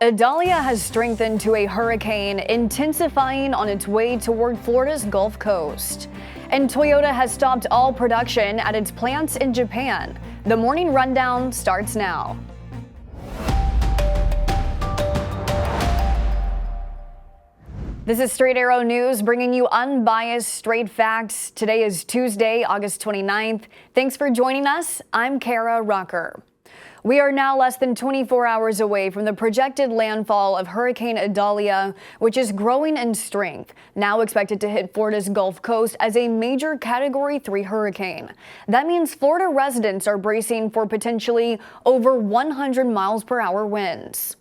Idalia has strengthened to a hurricane, intensifying on its way toward Florida's Gulf Coast. And Toyota has stopped all production at its plants in Japan. The Morning Rundown starts now. This is Straight Arrow News, bringing you unbiased, straight facts. Today is Tuesday, August 29th. Thanks for joining us. I'm Kara Rucker. We are now less than 24 hours away from the projected landfall of Hurricane Idalia, which is growing in strength, now expected to hit Florida's Gulf Coast as a major Category 3 hurricane. That means Florida residents are bracing for potentially over 100 miles per hour winds.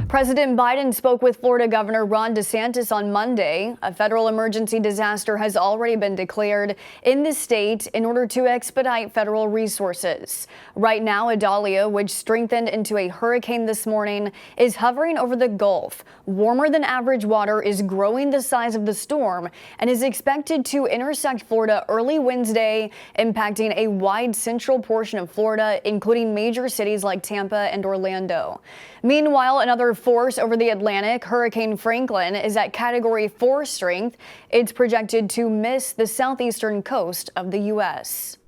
President Biden spoke with Florida Governor Ron DeSantis on Monday. A federal emergency disaster has already been declared in the state in order to expedite federal resources. Right now, Idalia, which strengthened into a hurricane this morning, is hovering over the Gulf. Warmer than average water is growing the size of the storm and is expected to intersect Florida early Wednesday, impacting a wide central portion of Florida, including major cities like Tampa and Orlando. Meanwhile, another force over the Atlantic, Hurricane Franklin, is at Category 4 strength. It's projected to miss the southeastern coast of the U.S.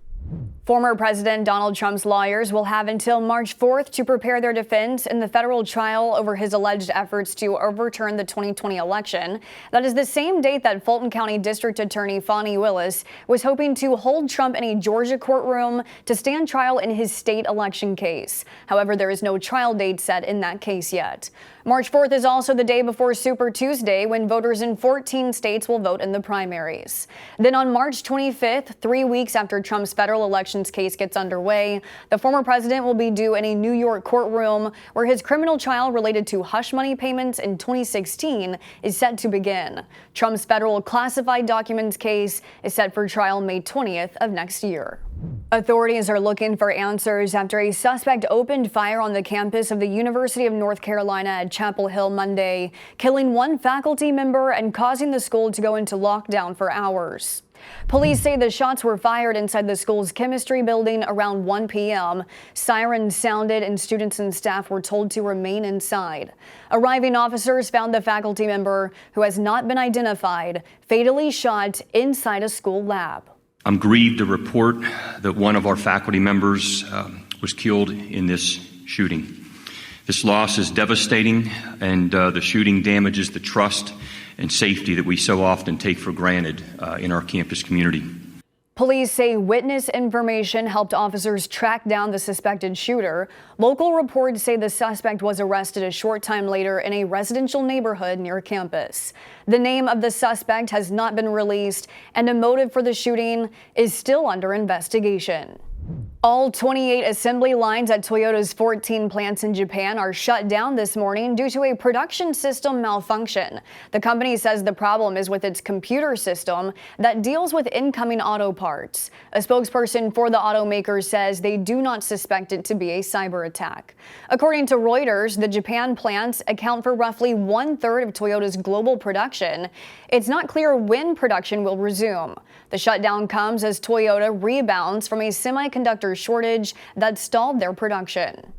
Former President Donald Trump's lawyers will have until March 4th to prepare their defense in the federal trial over his alleged efforts to overturn the 2020 election. That is the same date that Fulton County District Attorney Fani Willis was hoping to hold Trump in a Georgia courtroom to stand trial in his state election case. However, there is no trial date set in that case yet. March 4th is also the day before Super Tuesday, when voters in 14 states will vote in the primaries. Then on March 25th, 3 weeks after Trump's federal elections case gets underway, the former president will be due in a New York courtroom where his criminal trial related to hush money payments in 2016 is set to begin. Trump's federal classified documents case is set for trial May 20th of next year. Authorities are looking for answers after a suspect opened fire on the campus of the University of North Carolina at Chapel Hill Monday, killing one faculty member and causing the school to go into lockdown for hours. Police say the shots were fired inside the school's chemistry building around 1 p.m. Sirens sounded and students and staff were told to remain inside. Arriving officers found the faculty member, who has not been identified, fatally shot inside a school lab. I'm grieved to report that one of our faculty members was killed in this shooting. This loss is devastating, and the shooting damages the trust and safety that we so often take for granted in our campus community. Police say witness information helped officers track down the suspected shooter. Local reports say the suspect was arrested a short time later in a residential neighborhood near campus. The name of the suspect has not been released, and a motive for the shooting is still under investigation. All 28 assembly lines at Toyota's 14 plants in Japan are shut down this morning due to a production system malfunction. The company says the problem is with its computer system that deals with incoming auto parts. A spokesperson for the automaker says they do not suspect it to be a cyber attack. According to Reuters, the Japan plants account for roughly 1/3 of Toyota's global production. It's not clear when production will resume. The shutdown comes as Toyota rebounds from a semiconductor shortage that stalled their production.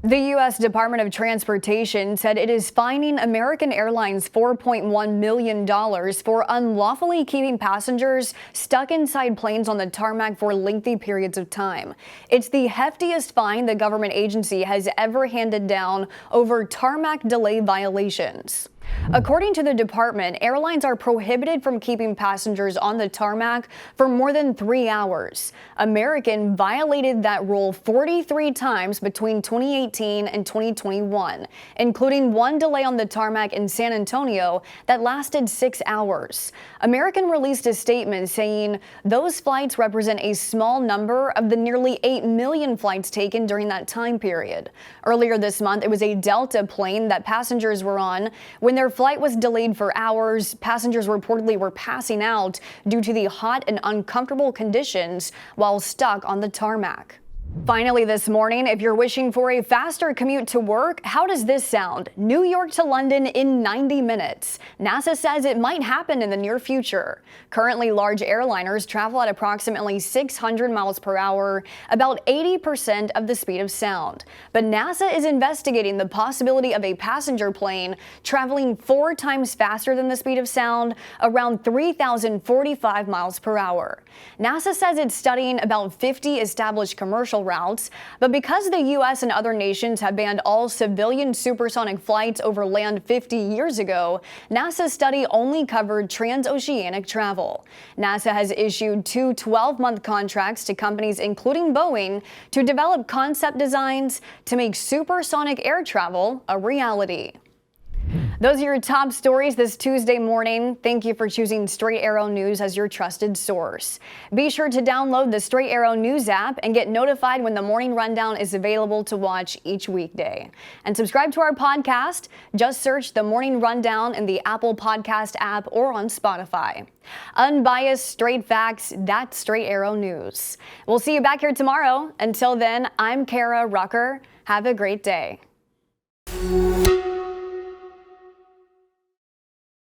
The U.S. Department of Transportation said it is fining American Airlines $4.1 million for unlawfully keeping passengers stuck inside planes on the tarmac for lengthy periods of time. It's the heftiest fine the government agency has ever handed down over tarmac delay violations. According to the department, airlines are prohibited from keeping passengers on the tarmac for more than 3 hours. American violated that rule 43 times between 2018 and 2021, including one delay on the tarmac in San Antonio that lasted 6 hours. American released a statement saying those flights represent a small number of the nearly 8 million flights taken during that time period. Earlier this month, it was a Delta plane that passengers were on when their flight was delayed for hours. Passengers reportedly were passing out due to the hot and uncomfortable conditions while stuck on the tarmac. Finally this morning, if you're wishing for a faster commute to work, how does this sound? New York to London in 90 minutes. NASA says it might happen in the near future. Currently, large airliners travel at approximately 600 miles per hour, about 80% of the speed of sound. But NASA is investigating the possibility of a passenger plane traveling 4 times faster than the speed of sound, around 3,045 miles per hour. NASA says it's studying about 50 established commercial routes, but because the U.S. and other nations have banned all civilian supersonic flights over land 50 years ago, NASA's study only covered transoceanic travel. NASA has issued 2 12-month contracts to companies including Boeing to develop concept designs to make supersonic air travel a reality. Those are your top stories this Tuesday morning. Thank you for choosing Straight Arrow News as your trusted source. Be sure to download the Straight Arrow News app and get notified when the Morning Rundown is available to watch each weekday. And subscribe to our podcast. Just search the Morning Rundown in the Apple Podcast app or on Spotify. Unbiased, straight facts, that's Straight Arrow News. We'll see you back here tomorrow. Until then, I'm Kara Rucker. Have a great day.